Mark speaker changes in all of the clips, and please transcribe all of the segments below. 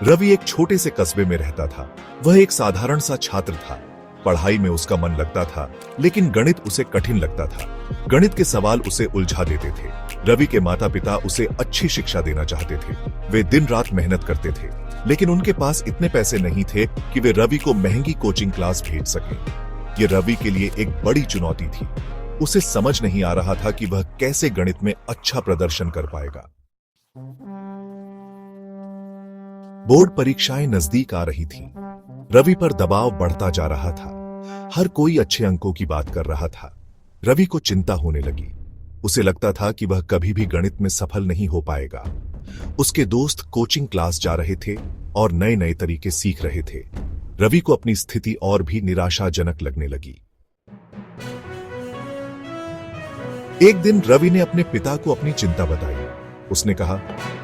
Speaker 1: रवि एक छोटे से कस्बे में रहता था। वह एक साधारण सा छात्र था। पढ़ाई में उसका मन लगता था, लेकिन गणित उसे कठिन लगता था। गणित के सवाल उसे उलझा देते थे। रवि के माता पिता उसे अच्छी शिक्षा देना चाहते थे। वे दिन रात मेहनत करते थे, लेकिन उनके पास इतने पैसे नहीं थे कि वे रवि को महंगी कोचिंग क्लास भेज सकें। ये रवि के लिए एक बड़ी चुनौती थी। उसे समझ नहीं आ रहा था कि वह कैसे गणित में अच्छा प्रदर्शन कर पाएगा। बोर्ड परीक्षाएं नजदीक आ रही थीं। रवि पर दबाव बढ़ता जा रहा था। हर कोई अच्छे अंकों की बात कर रहा था। रवि को चिंता होने लगी। उसे लगता था कि वह कभी भी गणित में सफल नहीं हो पाएगा। उसके दोस्त कोचिंग क्लास जा रहे थे और नए नए तरीके सीख रहे थे। रवि को अपनी स्थिति और भी निराशाजनक लगने लगी। एक दिन रवि ने अपने पिता को अपनी चिंता बताई। उसने कहा,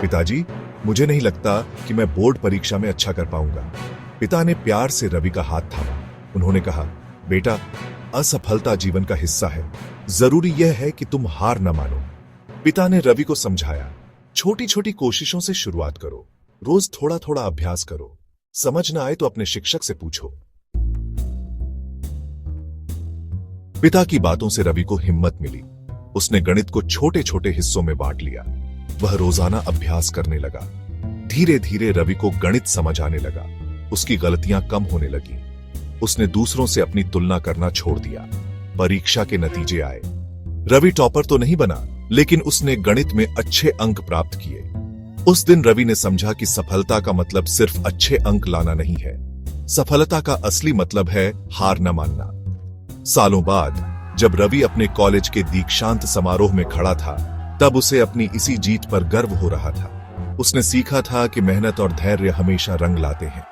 Speaker 1: पिताजी, मुझे नहीं लगता कि मैं बोर्ड परीक्षा में अच्छा कर पाऊंगा। पिता ने प्यार से रवि का हाथ थामा। उन्होंने कहा, बेटा, असफलता जीवन का हिस्सा है। जरूरी यह है कि तुम हार न मानो। पिता ने रवि को समझाया, छोटी छोटी कोशिशों से शुरुआत करो। रोज थोड़ा थोड़ा अभ्यास करो। समझ न आए तो अपने शिक्षक से पूछो। पिता की बातों से रवि को हिम्मत मिली। उसने गणित को छोटे छोटे हिस्सों में बांट लिया। वह रोजाना अभ्यास करने लगा। धीरे धीरे रवि को गणित समझ आने लगा। उसकी गलतियां कम होने लगी। उसने दूसरों से अपनी तुलना करना छोड़ दिया। परीक्षा के नतीजे आए। रवि टॉपर तो नहीं बना, लेकिन उसने गणित में अच्छे अंक प्राप्त किए। उस दिन रवि ने समझा कि सफलता का मतलब सिर्फ अच्छे अंक लाना नहीं है। सफलता का असली मतलब है हार न मानना। सालों बाद जब रवि अपने कॉलेज के दीक्षांत समारोह में खड़ा था, तब उसे अपनी इसी जीत पर गर्व हो रहा था। उसने सीखा था कि मेहनत और धैर्य हमेशा रंग लाते हैं।